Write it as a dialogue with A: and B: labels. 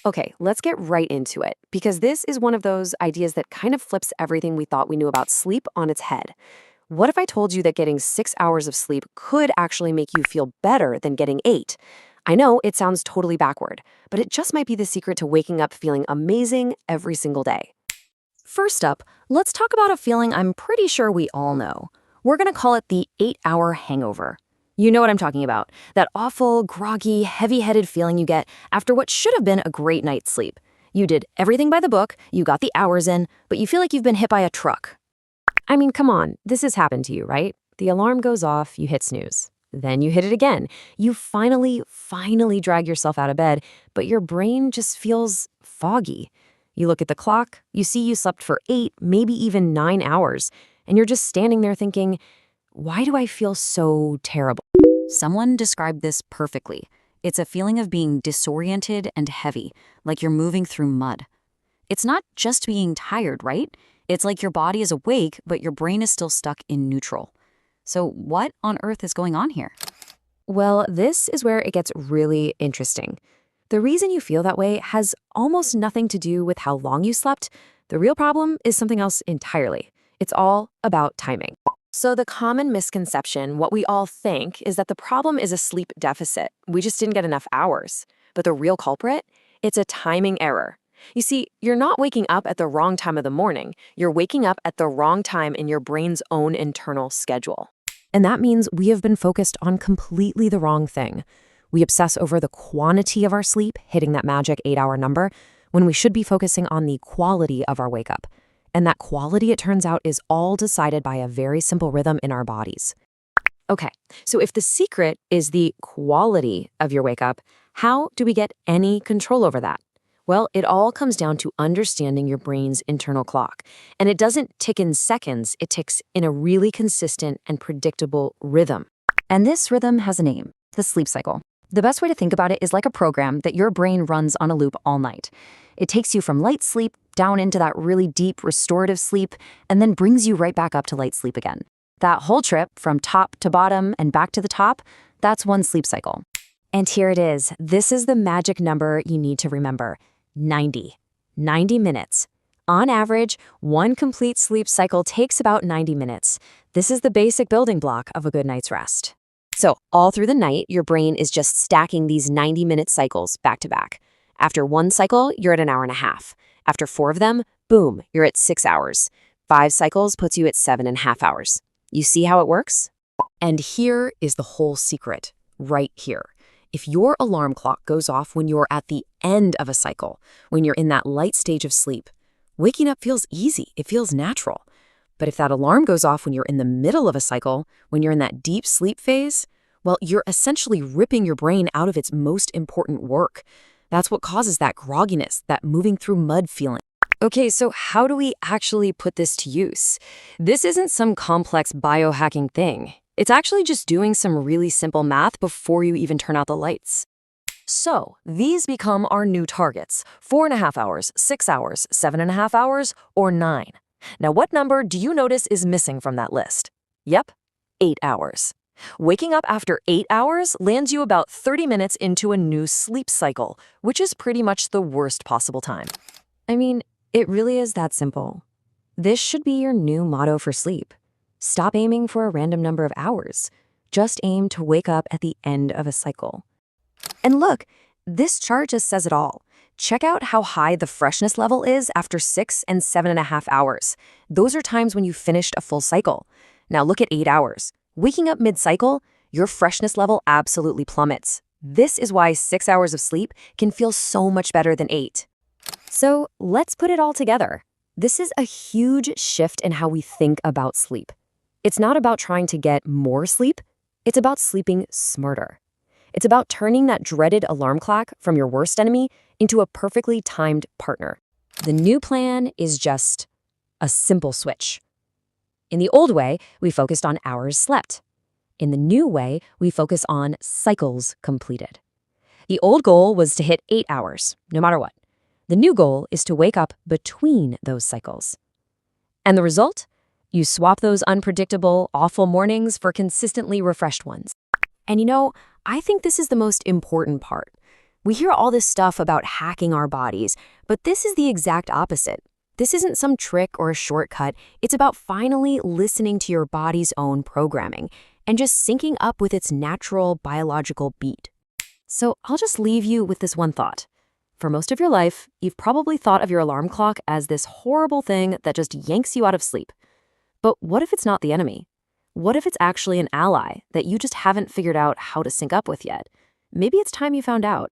A: Okay, let's get right into it, because this is one of those ideas that kind of flips everything we thought we knew about sleep on its head. What if I told you that getting 6 hours of sleep could actually make you feel better than getting eight? I know it sounds totally backward, but it just might be the secret to waking up feeling amazing every single day.
B: First up, let's talk about a feeling I'm pretty sure we all know. We're going to call it the 8-hour hangover. You know what I'm talking about. That awful, groggy, heavy-headed feeling you get after what should have been a great night's sleep. You did everything by the book, you got the hours in, but you feel like you've been hit by a truck.
A: I mean, come on, this has happened to you, right? The alarm goes off, you hit snooze. Then you hit it again. You finally drag yourself out of bed, but your brain just feels foggy. You look at the clock, you see you slept for 8, maybe even 9 hours, and you're just standing there thinking, why do I feel so terrible?
B: Someone described this perfectly. It's a feeling of being disoriented and heavy, like you're moving through mud. It's not just being tired, right? It's like your body is awake, but your brain is still stuck in neutral. So what on earth is going on here?
A: Well, this is where it gets really interesting. The reason you feel that way has almost nothing to do with how long you slept. The real problem is something else entirely. It's all about timing. So the common misconception, what we all think, is that the problem is a sleep deficit. We just didn't get enough hours. But the real culprit? It's a timing error. You see, you're not waking up at the wrong time of the morning. You're waking up at the wrong time in your brain's own internal schedule. And that means we have been focused on completely the wrong thing. We obsess over the quantity of our sleep, hitting that magic 8-hour number, when we should be focusing on the quality of our wake up. And that quality, it turns out, is all decided by a very simple rhythm in our bodies. Okay, so if the secret is the quality of your wake up, how do we get any control over that? Well, it all comes down to understanding your brain's internal clock. And it doesn't tick in seconds, it ticks in a really consistent and predictable rhythm.
B: And this rhythm has a name, the sleep cycle. The best way to think about it is like a program that your brain runs on a loop all night. It takes you from light sleep down into that really deep restorative sleep and then brings you right back up to light sleep again. That whole trip from top to bottom and back to the top, that's one sleep cycle.
A: And here it is. This is the magic number you need to remember. 90. 90 minutes. On average, one complete sleep cycle takes about 90 minutes. This is the basic building block of a good night's rest. So all through the night, your brain is just stacking these 90-minute cycles back to back. After one cycle, you're at an hour and a half. After 4 of them, boom, you're at 6 hours. 5 cycles puts you at 7.5 hours. You see how it works?
B: And here is the whole secret, right here. If your alarm clock goes off when you're at the end of a cycle, when you're in that light stage of sleep, waking up feels easy, it feels natural. But if that alarm goes off when you're in the middle of a cycle, when you're in that deep sleep phase, well, you're essentially ripping your brain out of its most important work. That's what causes that grogginess, that moving through mud feeling.
A: Okay, so how do we actually put this to use? This isn't some complex biohacking thing. It's actually just doing some really simple math before you even turn out the lights. So these become our new targets: 4.5 hours, 6 hours, 7.5 hours, or 9. Now, what number do you notice is missing from that list? Yep, 8 hours. Waking up after 8 hours lands you about 30 minutes into a new sleep cycle, which is pretty much the worst possible time. I mean, it really is that simple. This should be your new motto for sleep. Stop aiming for a random number of hours. Just aim to wake up at the end of a cycle. And look, this chart just says it all. Check out how high the freshness level is after 6 and 7.5 hours. Those are times when you finished a full cycle. Now look at 8 hours. Waking up mid-cycle, your freshness level absolutely plummets. This is why 6 hours of sleep can feel so much better than 8. So let's put it all together. This is a huge shift in how we think about sleep. It's not about trying to get more sleep. It's about sleeping smarter. It's about turning that dreaded alarm clock from your worst enemy into a perfectly timed partner. The new plan is just a simple switch. In the old way, we focused on hours slept. In the new way, we focus on cycles completed. The old goal was to hit 8 hours, no matter what. The new goal is to wake up between those cycles. And the result? You swap those unpredictable, awful mornings for consistently refreshed ones. And you know, I think this is the most important part. We hear all this stuff about hacking our bodies, but this is the exact opposite. This isn't some trick or a shortcut. It's about finally listening to your body's own programming and just syncing up with its natural biological beat. So I'll just leave you with this one thought. For most of your life, you've probably thought of your alarm clock as this horrible thing that just yanks you out of sleep. But what if it's not the enemy? What if it's actually an ally that you just haven't figured out how to sync up with yet? Maybe it's time you found out.